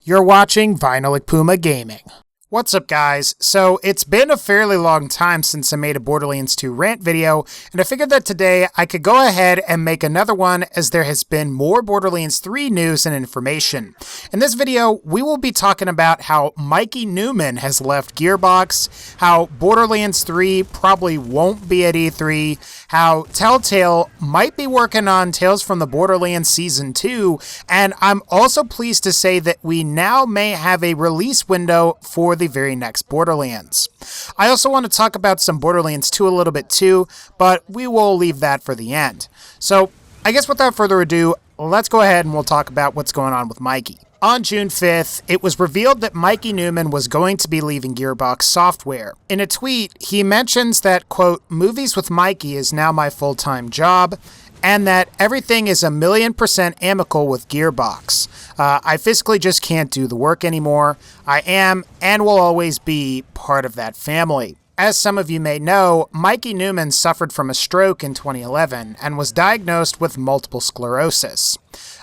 You're watching VinylicPumaGaming. What's up, guys? So, it's been a fairly long time since I made a Borderlands 2 rant video, and I figured that today I could go ahead and make another one as there has been more Borderlands 3 news and information. In this video, we will be talking about how Mikey Neumann has left Gearbox, how Borderlands 3 probably won't be at E3, how Telltale might be working on Tales from the Borderlands Season 2, and I'm also pleased to say that we now may have a release window for the very next Borderlands. I also want to talk about some Borderlands 2 a little bit too, but we will leave that for the end. So, I guess without further ado, let's go ahead and we'll talk about what's going on with Mikey. On June 5th, it was revealed that Mikey Neumann was going to be leaving Gearbox Software. In a tweet, he mentions that, quote, "Movies with Mikey is now my full-time job," and that everything is 1,000,000% amicable with Gearbox. I physically just can't do the work anymore. I am and will always be part of that family. As some of you may know, Mikey Neumann suffered from a stroke in 2011 and was diagnosed with multiple sclerosis.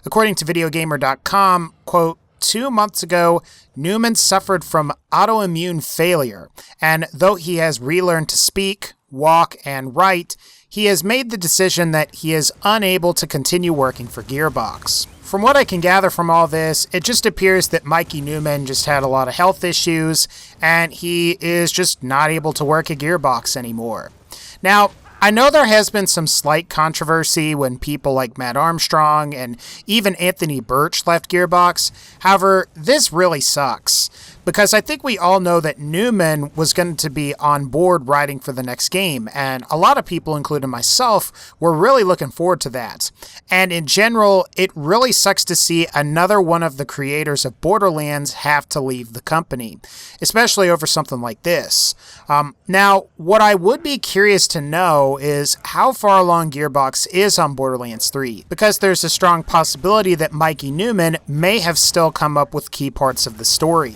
According to videogamer.com, quote, 2 months ago, Neumann suffered from autoimmune failure, and though he has relearned to speak, walk, and write, he has made the decision that he is unable to continue working for Gearbox. From what I can gather from all this, it just appears that Mikey Neumann just had a lot of health issues, and he is just not able to work at Gearbox anymore. Now, I know there has been some slight controversy when people like Matt Armstrong and even Anthony Birch left Gearbox. However, this really sucks, because I think we all know that Neumann was going to be on board writing for the next game, and a lot of people, including myself, were really looking forward to that. And in general, it really sucks to see another one of the creators of Borderlands have to leave the company, especially over something like this. Now, what I would be curious to know is how far along Gearbox is on Borderlands 3, because there's a strong possibility that Mikey Neumann may have still come up with key parts of the story.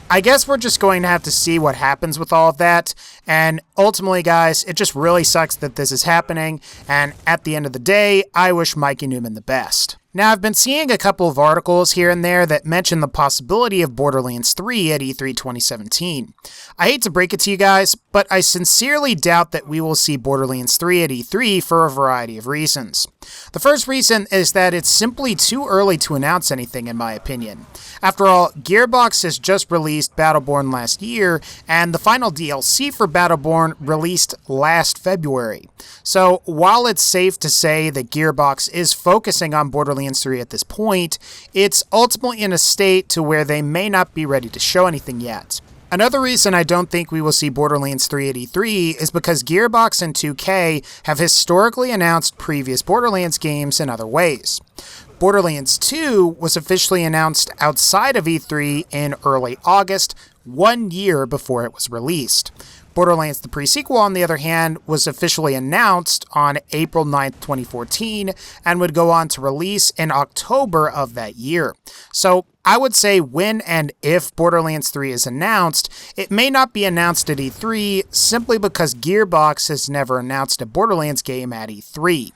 I guess we're just going to have to see what happens with all of that, and ultimately, guys, it just really sucks that this is happening, and at the end of the day, I wish Mikey Neumann the best. Now, I've been seeing a couple of articles here and there that mention the possibility of Borderlands 3 at E3 2017. I hate to break it to you guys, but I sincerely doubt that we will see Borderlands 3 at E3 for a variety of reasons. The first reason is that it's simply too early to announce anything, in my opinion. After all, Gearbox has just released Battleborn last year, and the final DLC for Battleborn released last February. So, while it's safe to say that Gearbox is focusing on Borderlands 3 at this point, it's ultimately in a state to where they may not be ready to show anything yet. Another reason I don't think we will see Borderlands 3 at E3 is because Gearbox and 2K have historically announced previous Borderlands games in other ways. Borderlands 2 was officially announced outside of E3 in early August, 1 year before it was released. Borderlands the pre-sequel, on the other hand, was officially announced on April 9th, 2014, and would go on to release in October of that year. So, I would say when and if Borderlands 3 is announced, it may not be announced at E3 simply because Gearbox has never announced a Borderlands game at E3.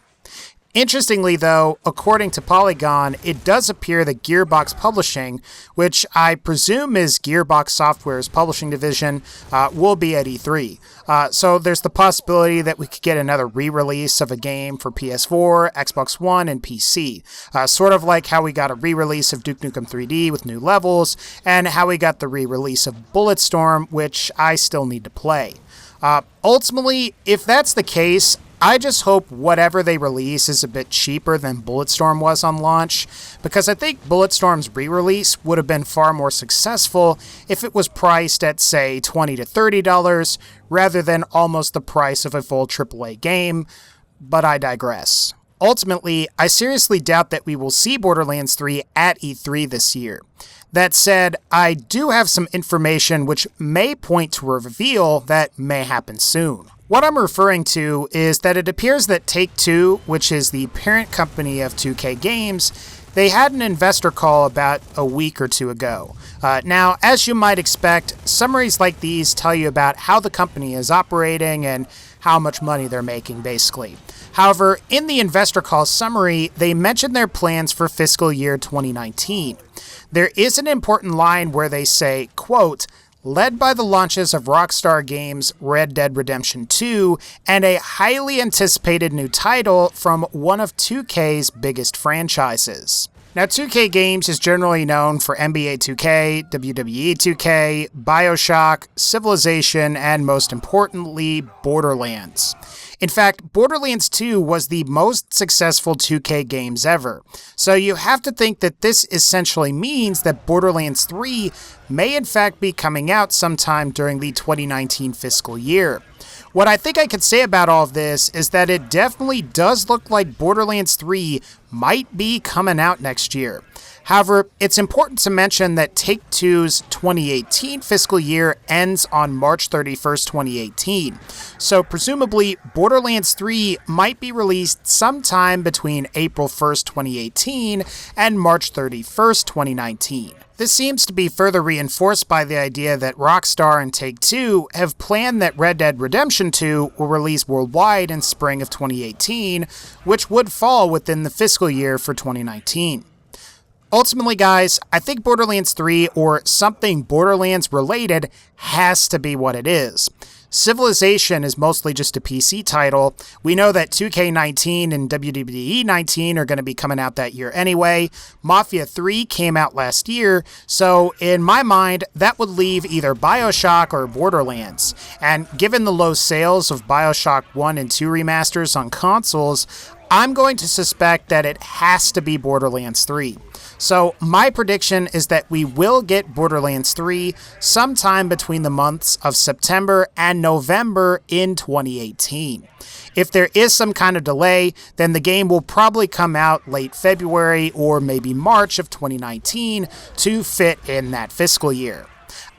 Interestingly, though, according to Polygon, it does appear that Gearbox Publishing, which I presume is Gearbox Software's publishing division, will be at E3. So there's the possibility that we could get another re-release of a game for PS4, Xbox One, and PC. Sort of like how we got a re-release of Duke Nukem 3D with new levels, and how we got the re-release of Bulletstorm, which I still need to play. Ultimately, if that's the case, I just hope whatever they release is a bit cheaper than Bulletstorm was on launch, because I think Bulletstorm's re-release would have been far more successful if it was priced at, say, $20 to $30, rather than almost the price of a full AAA game, but I digress. Ultimately, I seriously doubt that we will see Borderlands 3 at E3 this year. That said, I do have some information which may point to a reveal that may happen soon. What I'm referring to is that it appears that Take-Two, which is the parent company of 2K Games, They had an investor call about a week or two ago. Now, as you might expect, summaries like these tell you about how the company is operating and how much money they're making, basically. However, in the investor call summary, they mentioned their plans for fiscal year 2019. There is an important line where they say, quote, led by the launches of Rockstar Games' Red Dead Redemption 2 and a highly anticipated new title from one of 2K's biggest franchises. Now, 2K Games is generally known for NBA 2K, WWE 2K, BioShock, Civilization, and most importantly, Borderlands. In fact, Borderlands 2 was the most successful 2K games ever, so you have to think that this essentially means that Borderlands 3 may in fact be coming out sometime during the 2019 fiscal year. What I think I could say about all of this is that it definitely does look like Borderlands 3 might be coming out next year. However, it's important to mention that Take-Two's 2018 fiscal year ends on March 31st, 2018. So presumably, Borderlands 3 might be released sometime between April 1st, 2018 and March 31st, 2019. This seems to be further reinforced by the idea that Rockstar and Take-Two have planned that Red Dead Redemption 2 will release worldwide in spring of 2018, which would fall within the fiscal year for 2019. Ultimately, guys, I think Borderlands 3 or something Borderlands related has to be what it is. Civilization is mostly just a PC title. We know that 2K19 and WWE 19 are going to be coming out that year anyway. Mafia 3 came out last year, so in my mind, that would leave either BioShock or Borderlands. And given the low sales of BioShock 1 and 2 remasters on consoles, I'm going to suspect that it has to be Borderlands 3. So my prediction is that we will get Borderlands 3 sometime between the months of September and November in 2018. If there is some kind of delay, then the game will probably come out late February or maybe March of 2019 to fit in that fiscal year.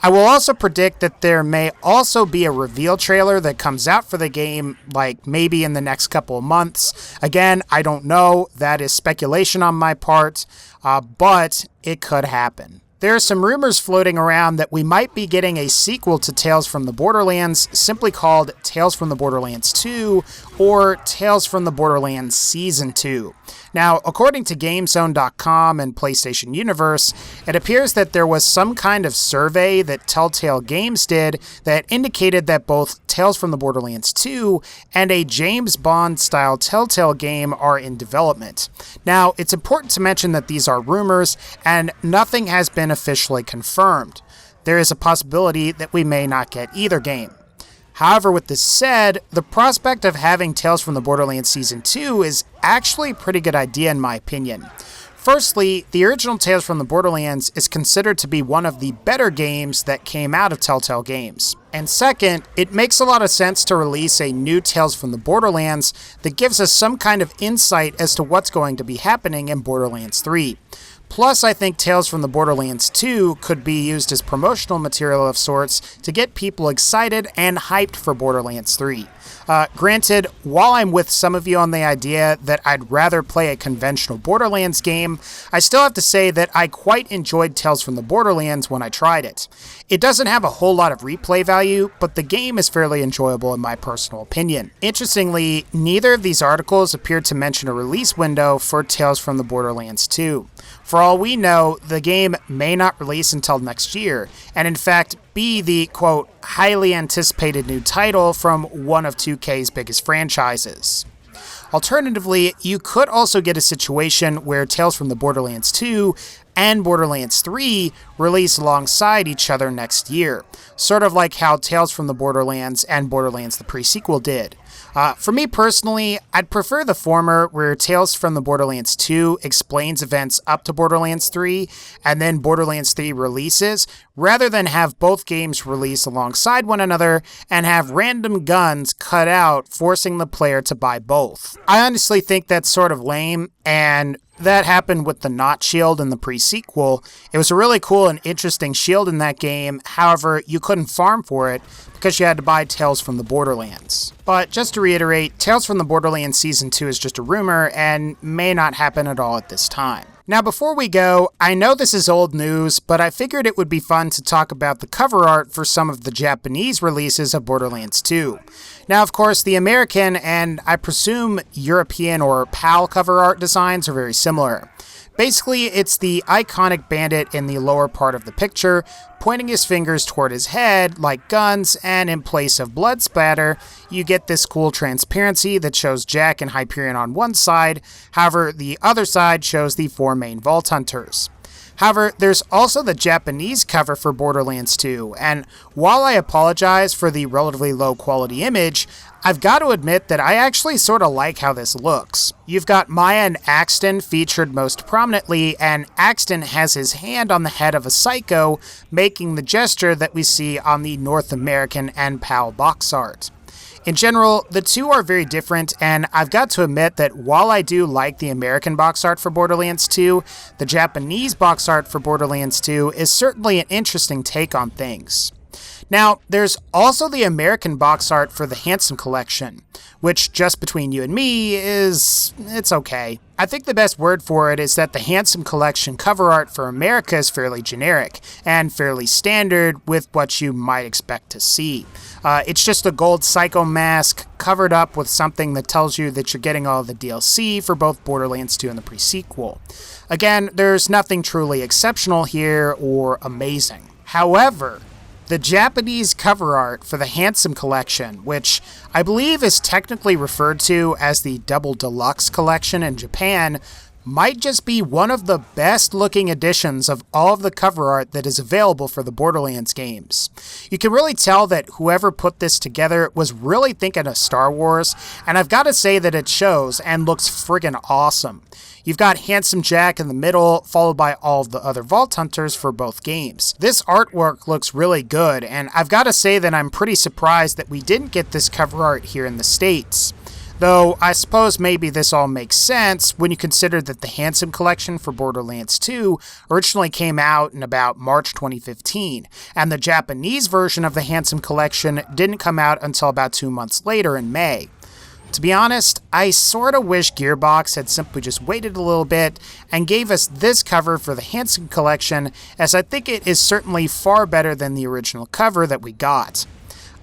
I will also predict that there may also be a reveal trailer that comes out for the game, like maybe in the next couple of months. Again, I don't know. That is speculation on my part, but it could happen. There are some rumors floating around that we might be getting a sequel to Tales from the Borderlands, simply called Tales from the Borderlands 2 or Tales from the Borderlands Season 2. Now, according to GameZone.com and PlayStation Universe, it appears that there was some kind of survey that Telltale Games did that indicated that both Tales from the Borderlands 2 and a James Bond-style Telltale game are in development. Now, it's important to mention that these are rumors, and nothing has been officially confirmed. There is a possibility that we may not get either game. However, with this said, the prospect of having Tales from the Borderlands Season 2 is actually a pretty good idea in my opinion. Firstly, the original Tales from the Borderlands is considered to be one of the better games that came out of Telltale Games. And second, it makes a lot of sense to release a new Tales from the Borderlands that gives us some kind of insight as to what's going to be happening in Borderlands 3. Plus, I think Tales from the Borderlands 2 could be used as promotional material of sorts to get people excited and hyped for Borderlands 3. Granted, while I'm with some of you on the idea that I'd rather play a conventional Borderlands game, I still have to say that I quite enjoyed Tales from the Borderlands when I tried it. It doesn't have a whole lot of replay value, but the game is fairly enjoyable in my personal opinion. Interestingly, neither of these articles appear to mention a release window for Tales from the Borderlands 2. For all we know, the game may not release until next year, and in fact be the, quote, highly anticipated new title from one of 2K's biggest franchises. Alternatively, you could also get a situation where Tales from the Borderlands 2 and Borderlands 3 release alongside each other next year, sort of like how Tales from the Borderlands and Borderlands the pre-sequel did. For me personally, I'd prefer the former, where Tales from the Borderlands 2 explains events up to Borderlands 3, and then Borderlands 3 releases, rather than have both games release alongside one another and have random guns cut out, forcing the player to buy both. I honestly think that's sort of lame, and that happened with the Not shield in the pre-sequel. It was a really cool and interesting shield in that game, however, you couldn't farm for it because you had to buy Tales from the Borderlands. But just to reiterate, Tales from the Borderlands Season 2 is just a rumor and may not happen at all at this time. Now before we go, I know this is old news, but I figured it would be fun to talk about the cover art for some of the Japanese releases of Borderlands 2. Now of course the American and I presume European or PAL cover art designs are very similar. Basically, it's the iconic bandit in the lower part of the picture, pointing his fingers toward his head like guns, and in place of blood splatter, you get this cool transparency that shows Jack and Hyperion on one side. However, the other side shows the 4 main Vault Hunters. However, there's also the Japanese cover for Borderlands 2, and while I apologize for the relatively low quality image, I've got to admit that I actually sort of like how this looks. You've got Maya and Axton featured most prominently, and Axton has his hand on the head of a psycho, making the gesture that we see on the North American and PAL box art. In general, the two are very different, and I've got to admit that while I do like the American box art for Borderlands 2, the Japanese box art for Borderlands 2 is certainly an interesting take on things. Now, there's also the American box art for the Handsome Collection, which, just between you and me, it's okay. I think the best word for it is that the Handsome Collection cover art for America is fairly generic, and fairly standard with what you might expect to see. It's just a gold psycho mask covered up with something that tells you that you're getting all the DLC for both Borderlands 2 and the pre-sequel. Again, there's nothing truly exceptional here or amazing. However, the Japanese cover art for the Handsome Collection, which I believe is technically referred to as the Double Deluxe Collection in Japan, might just be one of the best looking editions of all of the cover art that is available for the Borderlands games. You can really tell that whoever put this together was really thinking of Star Wars, and I've got to say that it shows and looks friggin' awesome. You've got Handsome Jack in the middle, followed by all of the other Vault Hunters for both games. This artwork looks really good, and I've got to say that I'm pretty surprised that we didn't get this cover art here in the States. Though, I suppose maybe this all makes sense when you consider that the Handsome Collection for Borderlands 2 originally came out in about March 2015, and the Japanese version of the Handsome Collection didn't come out until about 2 months later in May. To be honest, I sorta wish Gearbox had simply just waited a little bit and gave us this cover for the Handsome Collection, as I think it is certainly far better than the original cover that we got.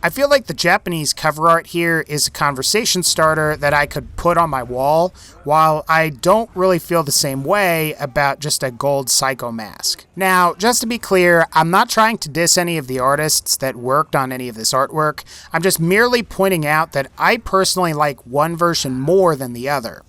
I feel like the Japanese cover art here is a conversation starter that I could put on my wall, while I don't really feel the same way about just a gold psycho mask. Now, just to be clear, I'm not trying to diss any of the artists that worked on any of this artwork. I'm just merely pointing out that I personally like one version more than the other.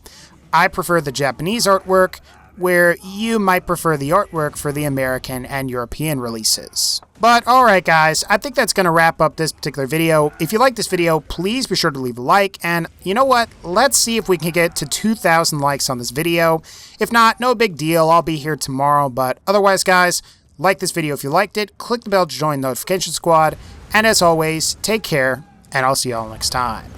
I prefer the Japanese artwork, where you might prefer the artwork for the American and European releases. But alright guys, I think that's going to wrap up this particular video. If you like this video, please be sure to leave a like, and you know what, let's see if we can get to 2,000 likes on this video. If not, no big deal, I'll be here tomorrow, but otherwise guys, like this video if you liked it, click the bell to join the notification squad, and as always, take care, and I'll see y'all next time.